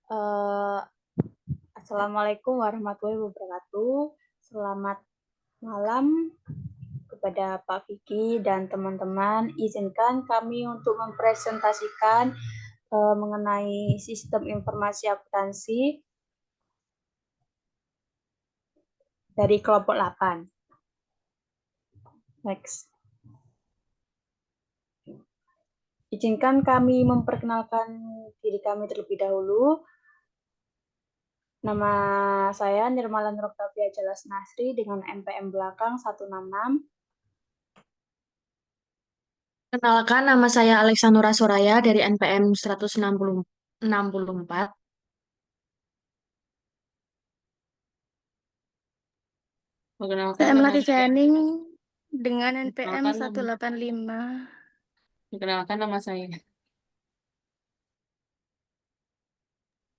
Eh, Assalamualaikum warahmatullahi wabarakatuh. Selamat malam kepada Pak Vicky dan teman-teman. Izinkan kami untuk mempresentasikan mengenai sistem informasi akuntansi dari kelompok 8. Next. Izinkan kami memperkenalkan diri kami terlebih dahulu. Nama saya Nirmala Nur Oktavia Jelas Nasri dengan NPM belakang 166. Kenalkan, nama saya Alexandra Soraya dari NPM 164. Perkenalkan Saya nama Melati saya. Janing dengan NPM Perkenalkan nama, 185. perkenalkan nama saya.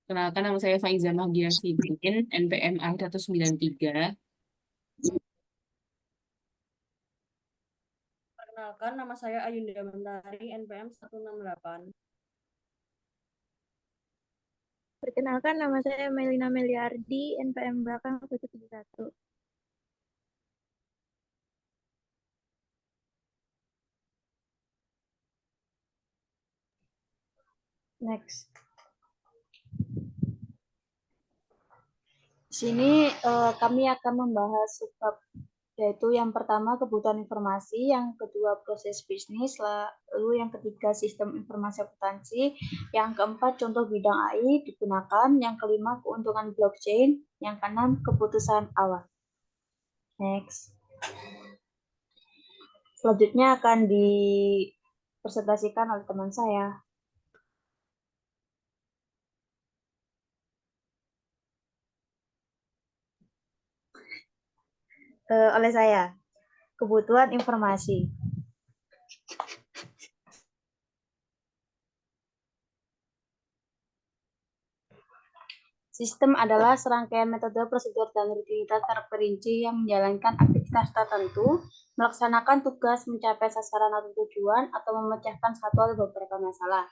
Perkenalkan nama saya Faiza Mahdia Sidin, NPM A193. Perkenalkan, nama saya Ayunda Mentari, NPM 168. Perkenalkan, nama saya Melina Meliardi, NPM belakang 171. Next. Di sini kami akan membahas subbab, yaitu yang pertama kebutuhan informasi, yang kedua proses bisnis, lalu yang ketiga sistem informasi akuntansi, yang keempat contoh bidang AI digunakan, yang kelima keuntungan blockchain, yang keenam keputusan awal. Next. Selanjutnya akan dipresentasikan oleh teman saya. Oleh saya, kebutuhan informasi. Sistem adalah serangkaian metode, prosedur, dan rutinitas terperinci yang menjalankan aktivitas tertentu, melaksanakan tugas, mencapai sasaran atau tujuan, atau memecahkan satu atau beberapa masalah.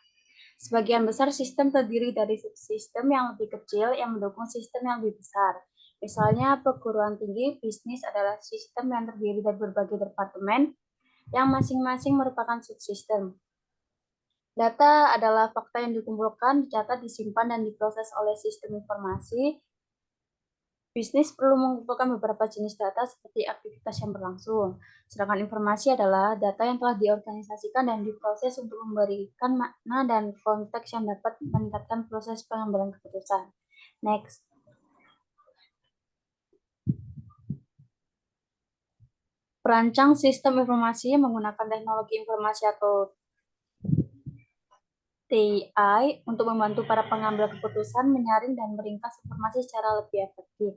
Sebagian besar sistem terdiri dari subsistem yang lebih kecil yang mendukung sistem yang lebih besar. Misalnya, perguruan tinggi bisnis adalah sistem yang terdiri dari berbagai departemen yang masing-masing merupakan subsistem. Data adalah fakta yang dikumpulkan, dicatat, disimpan, dan diproses oleh sistem informasi. Bisnis perlu mengumpulkan beberapa jenis data seperti aktivitas yang berlangsung. Sedangkan informasi adalah data yang telah diorganisasikan dan diproses untuk memberikan makna dan konteks yang dapat meningkatkan proses pengambilan keputusan. Next. Perancang sistem informasi menggunakan teknologi informasi atau TI untuk membantu para pengambil keputusan menyaring dan meringkas informasi secara lebih efektif.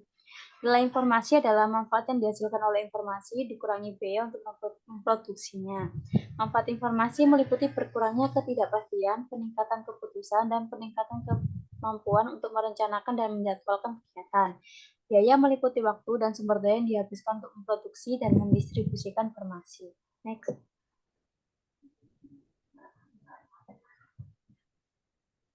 Nilai informasi adalah manfaat yang dihasilkan oleh informasi dikurangi biaya untuk memproduksinya. Manfaat informasi meliputi berkurangnya ketidakpastian, peningkatan keputusan, dan peningkatan kemampuan untuk merencanakan dan menjadwalkan kegiatan. Biaya meliputi waktu dan sumber daya yang dihabiskan untuk memproduksi dan mendistribusikan informasi. Next.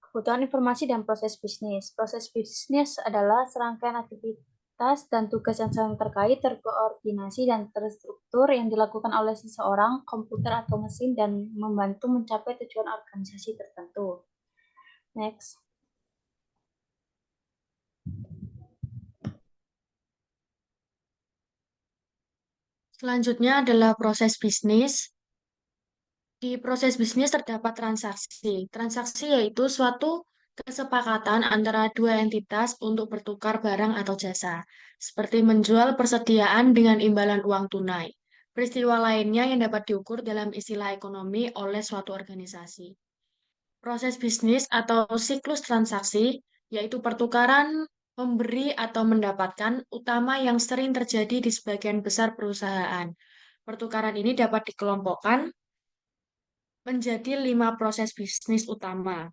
Kebutuhan informasi dan proses bisnis. Proses bisnis adalah serangkaian aktivitas dan tugas yang saling terkait, terkoordinasi, dan terstruktur yang dilakukan oleh seseorang, komputer, atau mesin dan membantu mencapai tujuan organisasi tertentu. Next. Selanjutnya adalah proses bisnis. Di proses bisnis terdapat transaksi. Transaksi yaitu suatu kesepakatan antara dua entitas untuk bertukar barang atau jasa, seperti menjual persediaan dengan imbalan uang tunai. Peristiwa lainnya yang dapat diukur dalam istilah ekonomi oleh suatu organisasi. Proses bisnis atau siklus transaksi yaitu pertukaran memberi atau mendapatkan utama yang sering terjadi di sebagian besar perusahaan. Pertukaran ini dapat dikelompokkan menjadi 5 proses bisnis utama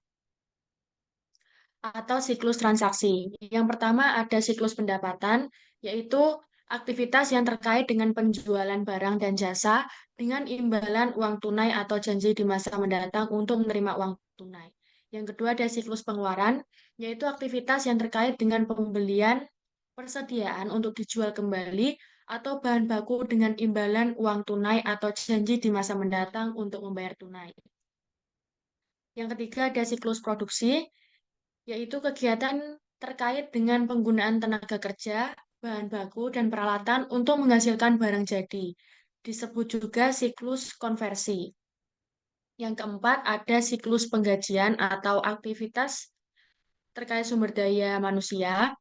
atau siklus transaksi. Yang pertama ada siklus pendapatan, yaitu aktivitas yang terkait dengan penjualan barang dan jasa dengan imbalan uang tunai atau janji di masa mendatang untuk menerima uang tunai. Yang kedua ada siklus pengeluaran, yaitu aktivitas yang terkait dengan pembelian, persediaan untuk dijual kembali, atau bahan baku dengan imbalan uang tunai atau janji di masa mendatang untuk membayar tunai. Yang ketiga ada siklus produksi, yaitu kegiatan terkait dengan penggunaan tenaga kerja, bahan baku, dan peralatan untuk menghasilkan barang jadi. Disebut juga siklus konversi. Yang keempat ada siklus penggajian atau aktivitas terkait sumber daya manusia,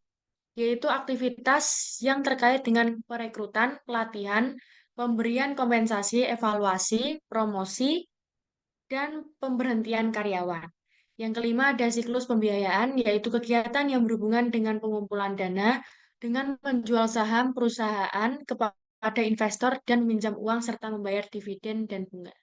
yaitu aktivitas yang terkait dengan perekrutan, pelatihan, pemberian kompensasi, evaluasi, promosi, dan pemberhentian karyawan. Yang kelima ada siklus pembiayaan, yaitu kegiatan yang berhubungan dengan pengumpulan dana dengan menjual saham perusahaan kepada investor dan meminjam uang serta membayar dividen dan bunga.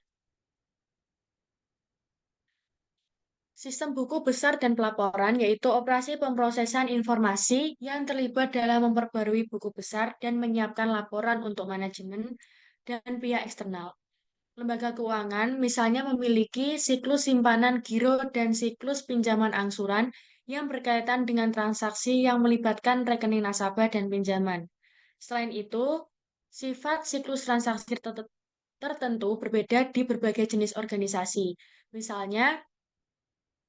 Sistem buku besar dan pelaporan yaitu operasi pemrosesan informasi yang terlibat dalam memperbarui buku besar dan menyiapkan laporan untuk manajemen dan pihak eksternal. Lembaga keuangan misalnya memiliki siklus simpanan giro dan siklus pinjaman angsuran yang berkaitan dengan transaksi yang melibatkan rekening nasabah dan pinjaman. Selain itu, sifat siklus transaksi tertentu berbeda di berbagai jenis organisasi. Misalnya,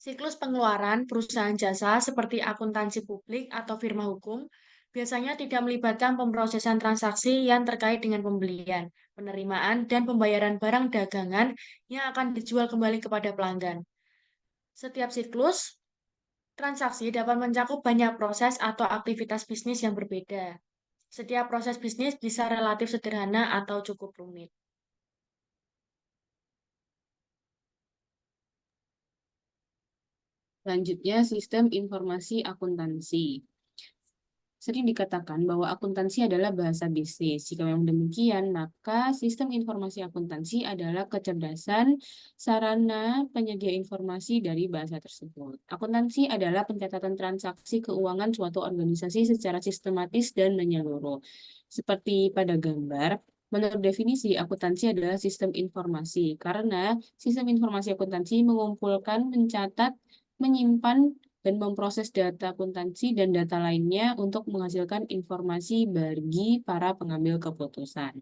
siklus pengeluaran perusahaan jasa seperti akuntansi publik atau firma hukum biasanya tidak melibatkan pemrosesan transaksi yang terkait dengan pembelian, penerimaan, dan pembayaran barang dagangan yang akan dijual kembali kepada pelanggan. Setiap siklus transaksi dapat mencakup banyak proses atau aktivitas bisnis yang berbeda. Setiap proses bisnis bisa relatif sederhana atau cukup rumit. Selanjutnya, sistem informasi akuntansi. Sering dikatakan bahwa akuntansi adalah bahasa bisnis. Jika memang demikian, maka sistem informasi akuntansi adalah kecerdasan sarana penyedia informasi dari bahasa tersebut. Akuntansi adalah pencatatan transaksi keuangan suatu organisasi secara sistematis dan menyeluruh. Seperti pada gambar, menurut definisi, akuntansi adalah sistem informasi karena sistem informasi akuntansi mengumpulkan, mencatat, menyimpan, dan memproses data akuntansi dan data lainnya untuk menghasilkan informasi bagi para pengambil keputusan.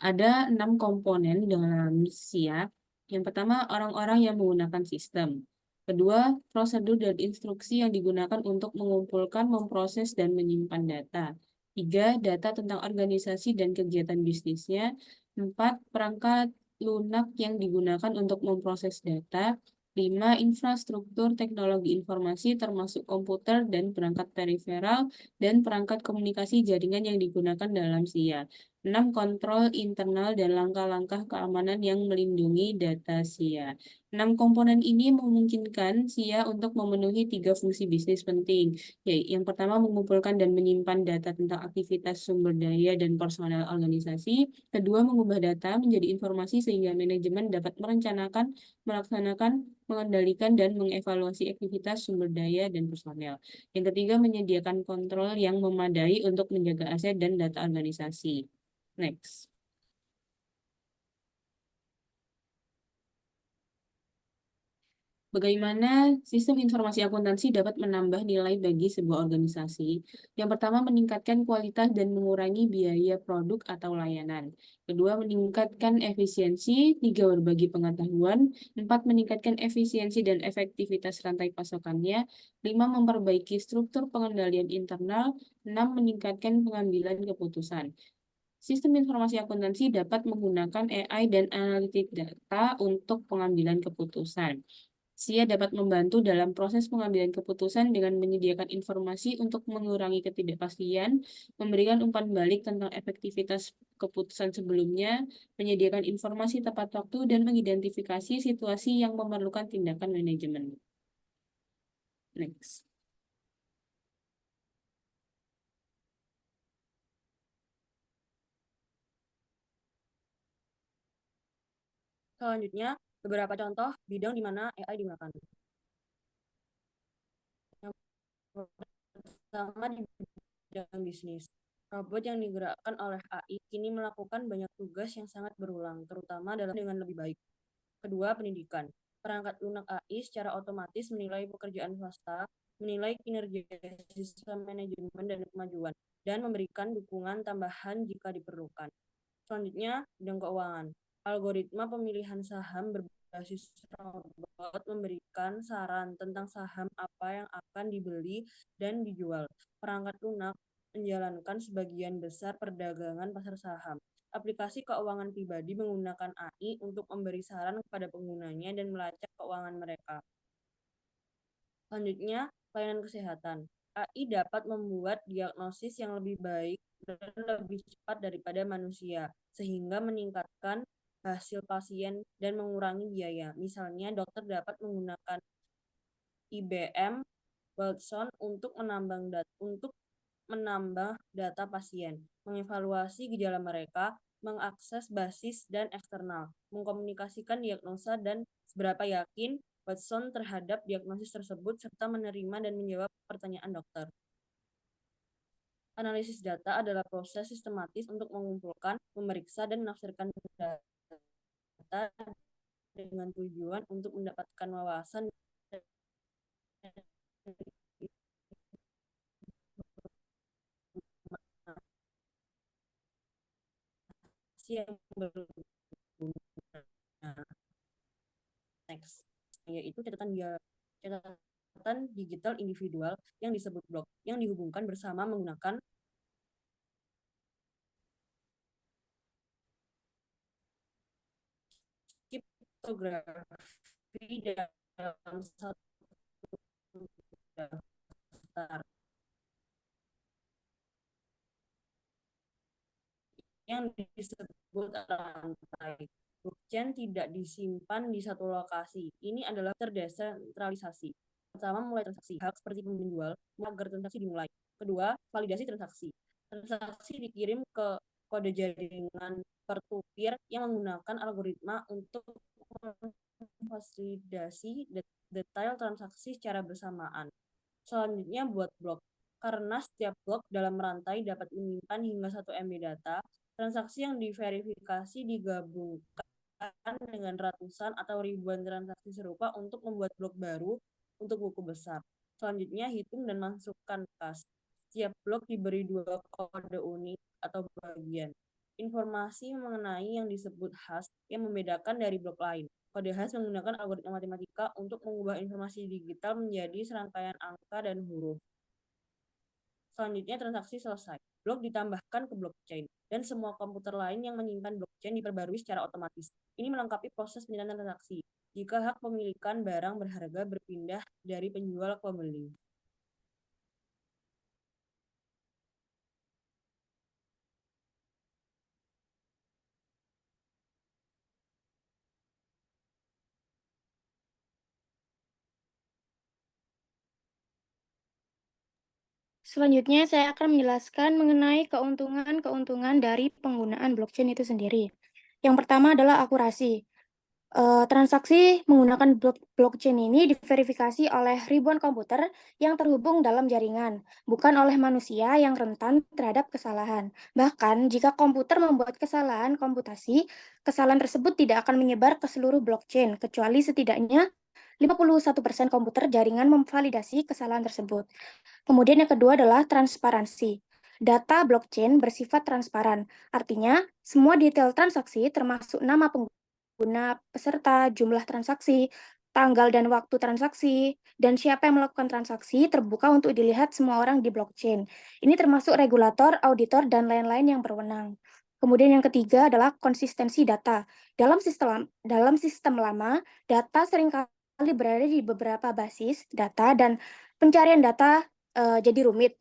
Ada 6 komponen dalam SIA. Yang pertama, orang-orang yang menggunakan sistem. Kedua, prosedur dan instruksi yang digunakan untuk mengumpulkan, memproses, dan menyimpan data. 3, data tentang organisasi dan kegiatan bisnisnya. 4, perangkat lunak yang digunakan untuk memproses data. 5, infrastruktur teknologi informasi termasuk komputer dan perangkat periferal dan perangkat komunikasi jaringan yang digunakan dalam SIA. 6, kontrol internal dan langkah-langkah keamanan yang melindungi data SIA. 6 komponen ini memungkinkan SIA untuk memenuhi 3 fungsi bisnis penting, yaitu yang pertama mengumpulkan dan menyimpan data tentang aktivitas sumber daya dan personel organisasi, kedua mengubah data menjadi informasi sehingga manajemen dapat merencanakan, melaksanakan, mengendalikan, dan mengevaluasi aktivitas sumber daya dan personel. Yang ketiga menyediakan kontrol yang memadai untuk menjaga aset dan data organisasi. Next. Bagaimana sistem informasi akuntansi dapat menambah nilai bagi sebuah organisasi? Yang pertama, meningkatkan kualitas dan mengurangi biaya produk atau layanan. Kedua, meningkatkan efisiensi. 3, berbagi pengetahuan. 4, meningkatkan efisiensi dan efektivitas rantai pasokannya. 5, memperbaiki struktur pengendalian internal. 6, meningkatkan pengambilan keputusan. Sistem informasi akuntansi dapat menggunakan AI dan analitik data untuk pengambilan keputusan. SIA dapat membantu dalam proses pengambilan keputusan dengan menyediakan informasi untuk mengurangi ketidakpastian, memberikan umpan balik tentang efektivitas keputusan sebelumnya, menyediakan informasi tepat waktu, dan mengidentifikasi situasi yang memerlukan tindakan manajemen. Next. Selanjutnya, beberapa contoh bidang di mana AI digunakan. Yang pertama di bidang bisnis. Robot yang digerakkan oleh AI kini melakukan banyak tugas yang sangat berulang, terutama dalam dengan lebih baik. Kedua, pendidikan. Perangkat lunak AI secara otomatis menilai pekerjaan swasta, menilai kinerja sistem manajemen dan kemajuan, dan memberikan dukungan tambahan jika diperlukan. Selanjutnya, bidang keuangan. Algoritma pemilihan saham berbasis robot memberikan saran tentang saham apa yang akan dibeli dan dijual. Perangkat lunak menjalankan sebagian besar perdagangan pasar saham. Aplikasi keuangan pribadi menggunakan AI untuk memberi saran kepada penggunanya dan melacak keuangan mereka. Selanjutnya, pelayanan kesehatan. AI dapat membuat diagnosis yang lebih baik dan lebih cepat daripada manusia, sehingga meningkatkan hasil pasien dan mengurangi biaya. Misalnya, dokter dapat menggunakan IBM Watson untuk menambah data pasien, mengevaluasi gejala mereka, mengakses basis dan eksternal, mengkomunikasikan diagnosa dan seberapa yakin Watson terhadap diagnosis tersebut, serta menerima dan menjawab pertanyaan dokter. Analisis data adalah proses sistematis untuk mengumpulkan, memeriksa, dan menafsirkan data dengan tujuan untuk mendapatkan wawasan yang berguna. Next, yaitu catatan digital individual yang disebut blok, yang dihubungkan bersama menggunakan kriptografi dalam satu daftar yang disebut rantai. Blockchain tidak disimpan di satu lokasi. Ini adalah terdesentralisasi. Pertama, mulai transaksi hak seperti pembelian jual agar transaksi dimulai. Kedua, validasi transaksi. Transaksi dikirim ke kode jaringan peer-to-peer yang menggunakan algoritma untuk memfasilitasi detail transaksi secara bersamaan. Selanjutnya, buat blok. Karena setiap blok dalam rantai dapat menyimpan hingga 1 MB data, transaksi yang diverifikasi digabungkan dengan ratusan atau ribuan transaksi serupa untuk membuat blok baru untuk buku besar. Selanjutnya, hitung dan masukkan kas. Setiap blok diberi 2 kode unik atau bagian. Informasi mengenai yang disebut hash yang membedakan dari blok lain. Kode hash menggunakan algoritma matematika untuk mengubah informasi digital menjadi serangkaian angka dan huruf. Selanjutnya, transaksi selesai. Blok ditambahkan ke blockchain, dan semua komputer lain yang menyimpan blockchain diperbarui secara otomatis. Ini melengkapi proses penjelasan transaksi. Jika hak pemilikan barang berharga berpindah dari penjual ke pembeli. Selanjutnya, saya akan menjelaskan mengenai keuntungan-keuntungan dari penggunaan blockchain itu sendiri. Yang pertama adalah akurasi. Transaksi menggunakan blockchain ini diverifikasi oleh ribuan komputer yang terhubung dalam jaringan, bukan oleh manusia yang rentan terhadap kesalahan. Bahkan, jika komputer membuat kesalahan komputasi, kesalahan tersebut tidak akan menyebar ke seluruh blockchain, kecuali setidaknya 51% komputer jaringan memvalidasi kesalahan tersebut. Kemudian yang kedua adalah transparansi. Data blockchain bersifat transparan, artinya semua detail transaksi termasuk nama pengguna, peserta, jumlah transaksi, tanggal dan waktu transaksi, dan siapa yang melakukan transaksi terbuka untuk dilihat semua orang di blockchain. Ini termasuk regulator, auditor, dan lain-lain yang berwenang. Kemudian yang ketiga adalah konsistensi data. Dalam sistem lama, data seringkali berada di beberapa basis data dan pencarian data jadi rumit.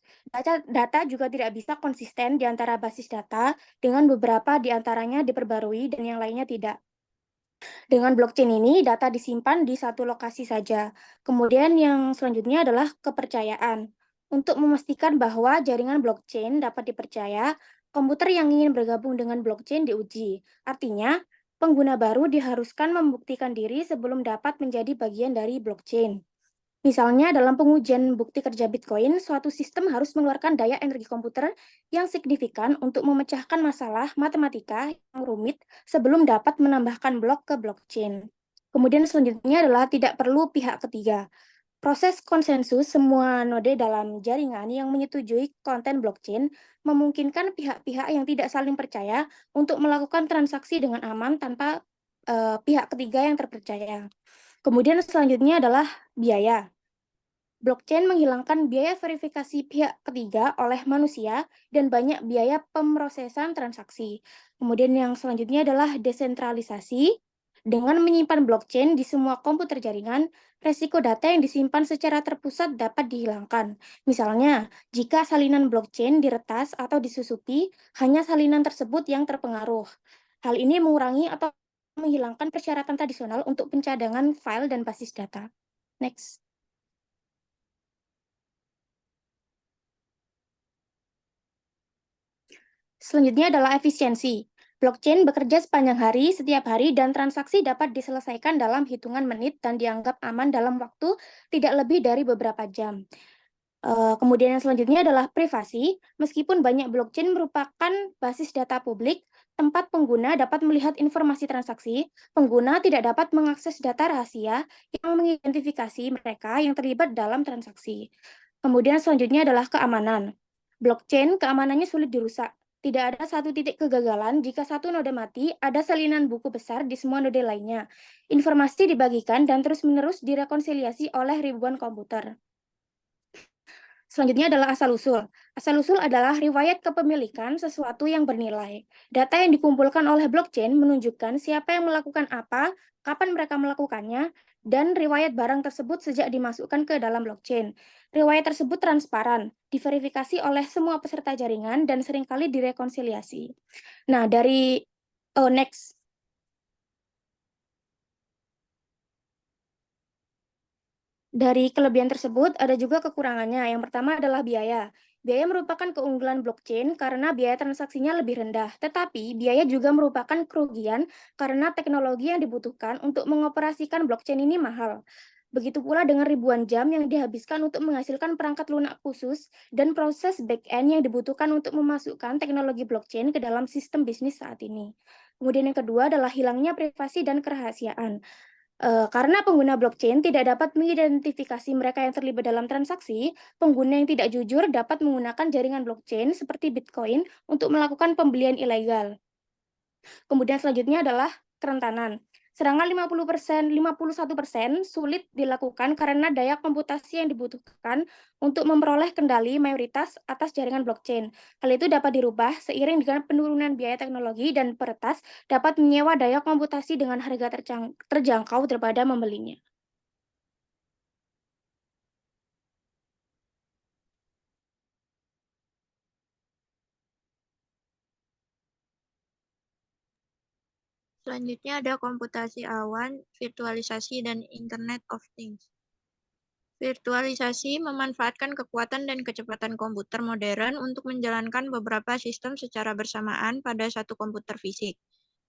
Data juga tidak bisa konsisten di antara basis data, dengan beberapa di antaranya diperbarui dan yang lainnya tidak. Dengan blockchain ini, data disimpan di satu lokasi saja. Kemudian yang selanjutnya adalah kepercayaan. Untuk memastikan bahwa jaringan blockchain dapat dipercaya, komputer yang ingin bergabung dengan blockchain diuji. Artinya, pengguna baru diharuskan membuktikan diri sebelum dapat menjadi bagian dari blockchain. Misalnya, dalam pengujian bukti kerja Bitcoin, suatu sistem harus mengeluarkan daya energi komputer yang signifikan untuk memecahkan masalah matematika yang rumit sebelum dapat menambahkan blok ke blockchain. Kemudian selanjutnya adalah tidak perlu pihak ketiga. Proses konsensus semua node dalam jaringan yang menyetujui konten blockchain memungkinkan pihak-pihak yang tidak saling percaya untuk melakukan transaksi dengan aman tanpa pihak ketiga yang terpercaya. Kemudian selanjutnya adalah biaya. Blockchain menghilangkan biaya verifikasi pihak ketiga oleh manusia dan banyak biaya pemrosesan transaksi. Kemudian yang selanjutnya adalah desentralisasi. Dengan menyimpan blockchain di semua komputer jaringan, resiko data yang disimpan secara terpusat dapat dihilangkan. Misalnya, jika salinan blockchain diretas atau disusupi, hanya salinan tersebut yang terpengaruh. Hal ini mengurangi atau menghilangkan persyaratan tradisional untuk pencadangan file dan basis data. Next. Selanjutnya adalah efisiensi. Blockchain bekerja sepanjang hari, setiap hari, dan transaksi dapat diselesaikan dalam hitungan menit dan dianggap aman dalam waktu tidak lebih dari beberapa jam. Kemudian yang selanjutnya adalah privasi. Meskipun banyak blockchain merupakan basis data publik, tempat pengguna dapat melihat informasi transaksi, pengguna tidak dapat mengakses data rahasia yang mengidentifikasi mereka yang terlibat dalam transaksi. Kemudian selanjutnya adalah keamanan. Blockchain keamanannya sulit dirusak. Tidak ada satu titik kegagalan jika satu node mati, ada salinan buku besar di semua node lainnya. Informasi dibagikan dan terus-menerus direkonsiliasi oleh ribuan komputer. Selanjutnya adalah asal-usul. Asal-usul adalah riwayat kepemilikan sesuatu yang bernilai. Data yang dikumpulkan oleh blockchain menunjukkan siapa yang melakukan apa, kapan mereka melakukannya, dan riwayat barang tersebut sejak dimasukkan ke dalam blockchain. Riwayat tersebut transparan, diverifikasi oleh semua peserta jaringan, dan seringkali direkonsiliasi. Nah, next. Dari kelebihan tersebut, ada juga kekurangannya. Yang pertama adalah biaya. Biaya merupakan keunggulan blockchain karena biaya transaksinya lebih rendah. Tetapi, biaya juga merupakan kerugian karena teknologi yang dibutuhkan untuk mengoperasikan blockchain ini mahal. Begitu pula dengan ribuan jam yang dihabiskan untuk menghasilkan perangkat lunak khusus dan proses back-end yang dibutuhkan untuk memasukkan teknologi blockchain ke dalam sistem bisnis saat ini. Kemudian yang kedua adalah hilangnya privasi dan kerahasiaan. Karena pengguna blockchain tidak dapat mengidentifikasi mereka yang terlibat dalam transaksi, pengguna yang tidak jujur dapat menggunakan jaringan blockchain seperti Bitcoin untuk melakukan pembelian ilegal. Kemudian selanjutnya adalah kerentanan. Serangan 51% sulit dilakukan karena daya komputasi yang dibutuhkan untuk memperoleh kendali mayoritas atas jaringan blockchain. Hal itu dapat dirubah seiring dengan penurunan biaya teknologi dan peretas dapat menyewa daya komputasi dengan harga terjangkau daripada membelinya. Selanjutnya ada komputasi awan, virtualisasi, dan Internet of Things. Virtualisasi memanfaatkan kekuatan dan kecepatan komputer modern untuk menjalankan beberapa sistem secara bersamaan pada satu komputer fisik.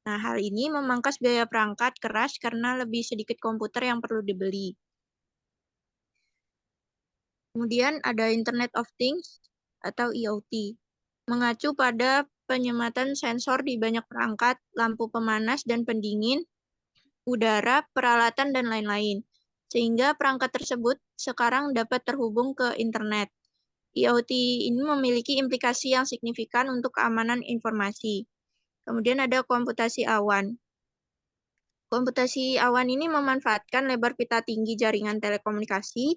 Nah, hal ini memangkas biaya perangkat keras karena lebih sedikit komputer yang perlu dibeli. Kemudian ada Internet of Things atau IoT, mengacu pada penyematan sensor di banyak perangkat, lampu pemanas dan pendingin, udara, peralatan, dan lain-lain. Sehingga perangkat tersebut sekarang dapat terhubung ke internet. IoT ini memiliki implikasi yang signifikan untuk keamanan informasi. Kemudian ada komputasi awan. Komputasi awan ini memanfaatkan lebar pita tinggi jaringan telekomunikasi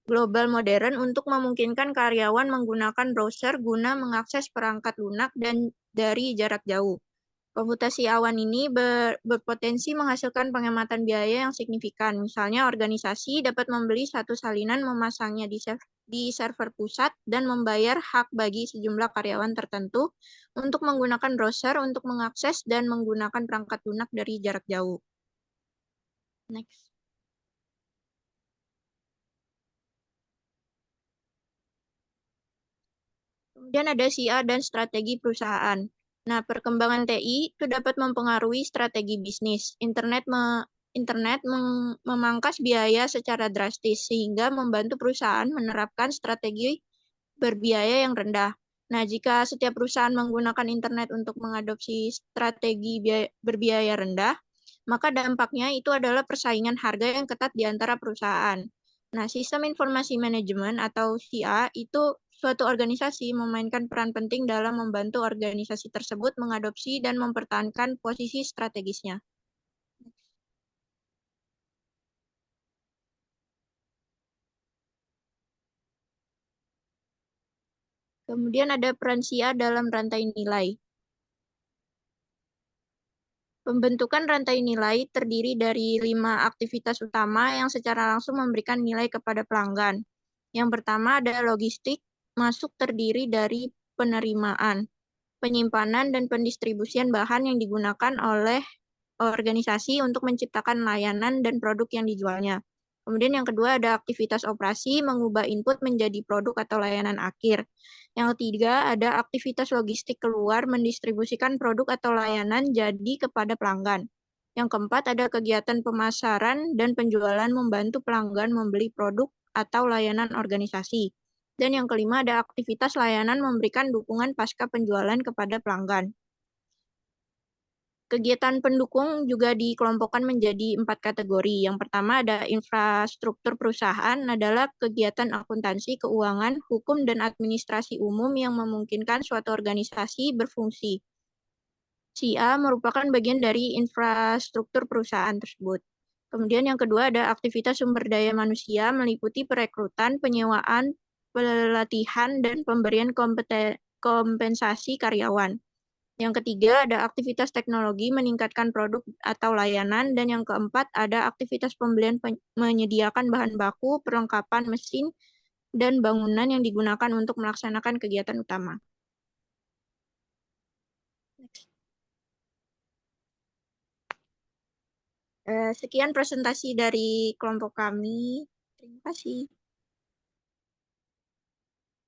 global modern untuk memungkinkan karyawan menggunakan browser guna mengakses perangkat lunak dan dari jarak jauh. Komputasi awan ini berpotensi menghasilkan penghematan biaya yang signifikan. Misalnya, organisasi dapat membeli satu salinan, memasangnya di server pusat, dan membayar hak bagi sejumlah karyawan tertentu untuk menggunakan browser untuk mengakses dan menggunakan perangkat lunak dari jarak jauh. Next. Kemudian ada SIA dan strategi perusahaan. Nah, perkembangan TI itu dapat mempengaruhi strategi bisnis. Internet memangkas biaya secara drastis, sehingga membantu perusahaan menerapkan strategi berbiaya yang rendah. Nah, jika setiap perusahaan menggunakan internet untuk mengadopsi strategi berbiaya rendah, maka dampaknya itu adalah persaingan harga yang ketat di antara perusahaan. Nah, sistem informasi manajemen atau SIA itu suatu organisasi memainkan peran penting dalam membantu organisasi tersebut mengadopsi dan mempertahankan posisi strategisnya. Kemudian ada peran SIA dalam rantai nilai. Pembentukan rantai nilai terdiri dari 5 aktivitas utama yang secara langsung memberikan nilai kepada pelanggan. Yang pertama ada logistik, masuk terdiri dari penerimaan, penyimpanan, dan pendistribusian bahan yang digunakan oleh organisasi untuk menciptakan layanan dan produk yang dijualnya. Kemudian yang kedua ada aktivitas operasi, mengubah input menjadi produk atau layanan akhir. Yang ketiga ada aktivitas logistik keluar, mendistribusikan produk atau layanan jadi kepada pelanggan. Yang keempat ada kegiatan pemasaran dan penjualan membantu pelanggan membeli produk atau layanan organisasi. Dan yang kelima ada aktivitas layanan memberikan dukungan pasca penjualan kepada pelanggan. Kegiatan pendukung juga dikelompokkan menjadi 4 kategori. Yang pertama ada infrastruktur perusahaan adalah kegiatan akuntansi, keuangan, hukum, dan administrasi umum yang memungkinkan suatu organisasi berfungsi. SIA merupakan bagian dari infrastruktur perusahaan tersebut. Kemudian yang kedua ada aktivitas sumber daya manusia meliputi perekrutan, penyewaan, pelatihan, dan pemberian kompensasi karyawan. Yang ketiga ada aktivitas teknologi meningkatkan produk atau layanan, dan yang keempat ada aktivitas pembelian menyediakan bahan baku, perlengkapan mesin, dan bangunan yang digunakan untuk melaksanakan kegiatan utama. Sekian presentasi dari kelompok kami. Terima kasih.